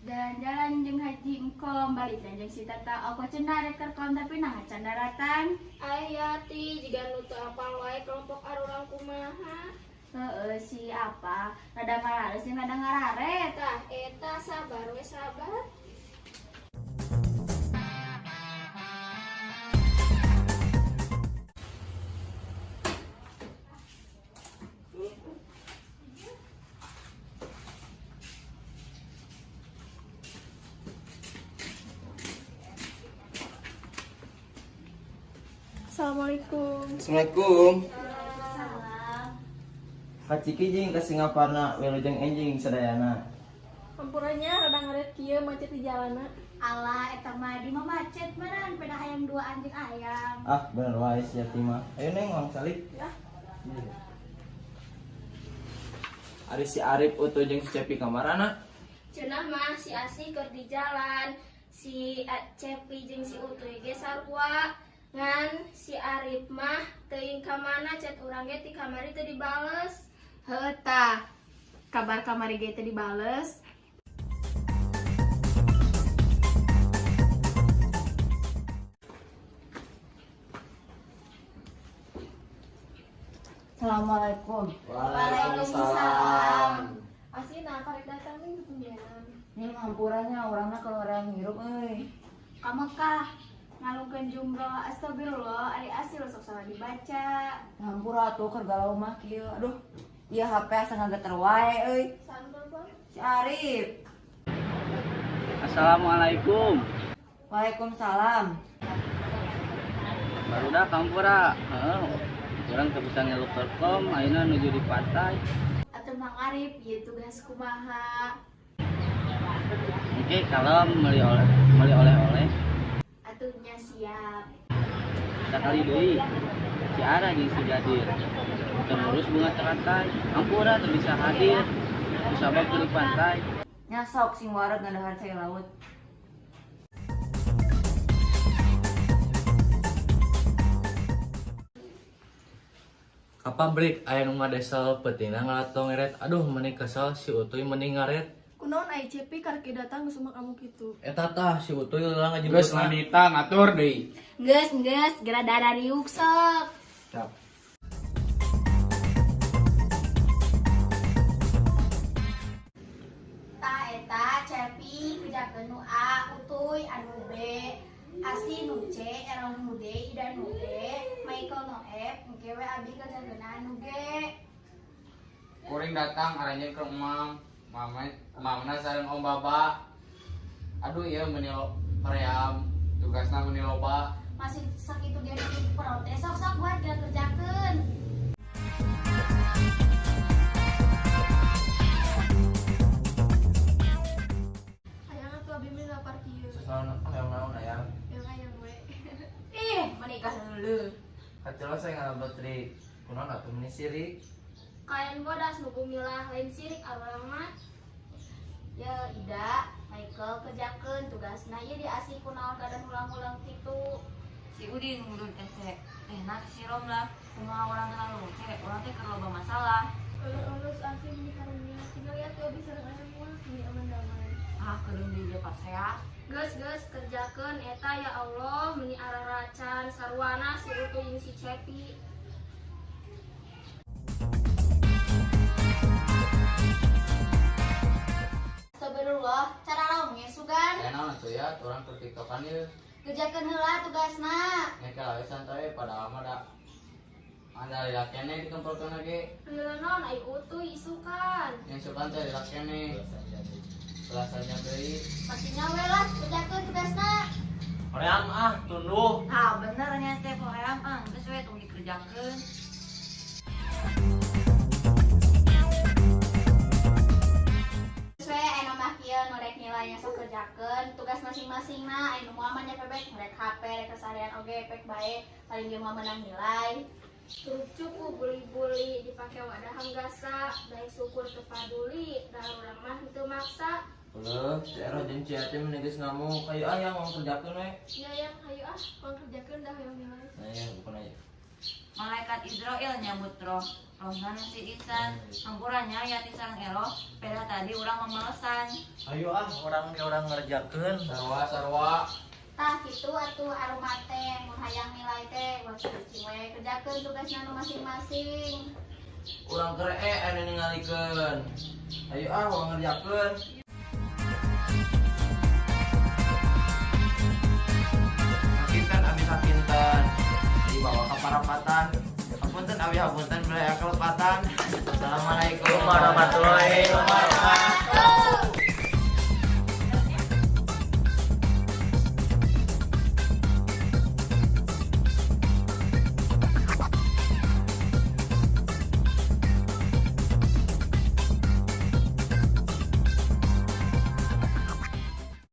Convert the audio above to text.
Jalan-jalan jeung haji engkom balik dan jeung si tata aku cenah rek rekam tapi nah can daratan. Ayati jika nu teu apal wae kelompok arurang kumaha. Heeh si apa? Rada marares jeung rada ngararet. Tah eta sabar we sabar. Assalamualaikum. Assalamualaikum. Salam. Kaciki jeung ka Singaparna wilujeng enjing sadayana. Hampurannya rada ngaret kieu macet di jalana. Alah eta mah di mah macet meureun peda hayang dua anjing ayam. Ah, bener wae si Yatima. Ayo neng Mang Salik. Ya. Ari si Arif utuh jeung si Cepi kamarana. Cenah mah si Asi keur di jalan. Si Cepi jeung si Utuy ge sarua. Ngan si Arif mah teuing ka mana chat urang ge ti kamari teu dibales. Heuh tah. Kabar kamari ge teh dibales. Assalamualaikum. Waalaikumsalam. Asina karek datang nih ketumbean. Ini hampurannya orangnya kalau orang hirup euy. Ka Mekah ngalungkeun jumroh astagfirullah ari asil sok salah dibaca. Hampura tuh keur galau mah kieu. Aduh, ieu HP asa ngageter wae euy. Sandal Bang. Si Arif. Assalamualaikum. Waalaikumsalam. Barudak kampura. Orang teu bisa ngeluk telkom, ayeuna nuju di pantai. Atuh Mang Arif ieu tugas kumaha? Oke, kalau meuli oleh-oleh. Atuhnya siap. Sakali deui. Si Ara jeung si Jadir. Terus bunga teratai. Kampura teu bisa hadir. Kusabab teu di pantai. Nya sok sing wareg ngadahar saya laut. Ka pabrik aya nu ngadesel peutingna ngalatong ngeret. Aduh, meni kesel si Utuy mending ngaret. Kunaon ai Cepi karek datang geus kamu kitu. Eta tah si Utuy ulah Geus ngajemputna. nganita ngatur deui. Geus, geura dada riuk sok. Cap. Ta eta Cepi kejakeun nu A, Utuy anu B, Asi nu C, Erong nu D, Ida nu E, Michael nu F, engke we abi kejakeun anu G. Kuring datang aranya ke emam. Mamna sareng Om Baba. Aduh ieu meuni hoream. Tugasna meuni loba. Masih sakitu dia protes sok buat dia kerjakeun. Hayang atuh abi mah lapar kieu. Naon aya? Yang hayang we. Ih, menikah heuleuh. Kacelo saya ngalabet tri. Kunaon atuh meni sirik? Kain bodas nu kumilah lain sirik arurang mah. Ya Ida, Michael kerjakeun tugasna ieu diasih kunaon kada ulang-ulang kitu. Si Udin ngurun ese. Nah si Rom lah. Kumaha urang teh lalu cek, urang teh keur loba masalah. Ulus asih di karunya. Tinggal lihat tuh abi sareng aya mah ini aman damai. Ah, kedeung di dia pas ya. Geus kerjakeun eta ya Allah meuni araracan sarwana si Utuy jeung si Cepi. Astagfirullah, cara naon ge sugan? Ya naon atuh ya, urang keur tiktokan ieu. Kerjakeun heula tugasna. Nya ka we santai pada mah da. Anda lihat kene dikumpulkeun ge. Heula naon ai Utuy isukan. Yang sukan teh lihat kene. Belasannya deui. Pastinya we lah kerjakeun tugasna. Hoream ah, tunduh. Ah, bener nya teh poeam geus we tong dikerjakeun. Sesuai anu mah kieu nu rek nilainya sok kerjakeun tugas masing-masingna anu moal mah nya pebek rek HP rek keseharian oge pek bae paling ge mah menang nilai. Turut cukup buli-buli dipake wadah hanggasa, baik syukur kepaduli, dah urang mah teu maksa. Heuh, si Ero jeung Ci Ati meni geus ngamuk. Ayo aya mau kerjakeun we. Ya yang hayu ah, kalau kerjakeun dah yang nilai. Nah, ya bukan aja. Malaikat Israel nyambut roh rohna si Isan hampurannya yati sareng Eroh peda tadi urang mamalesan. Ayo orang ngerjakeun. Sarwa Tah kitu atuh aruma teh mun hayang nilai teh ulah cicing we kerjakeun tugasna nu masing-masing. Urang kere anu ningalikeun. Ayo urang ngerjakeun. Sakinten abdi sakinten dibawa ke parapatan. Hapunten abdi hapunten beli kelepatan. Assalamualaikum warahmatullahi wabarakatuh.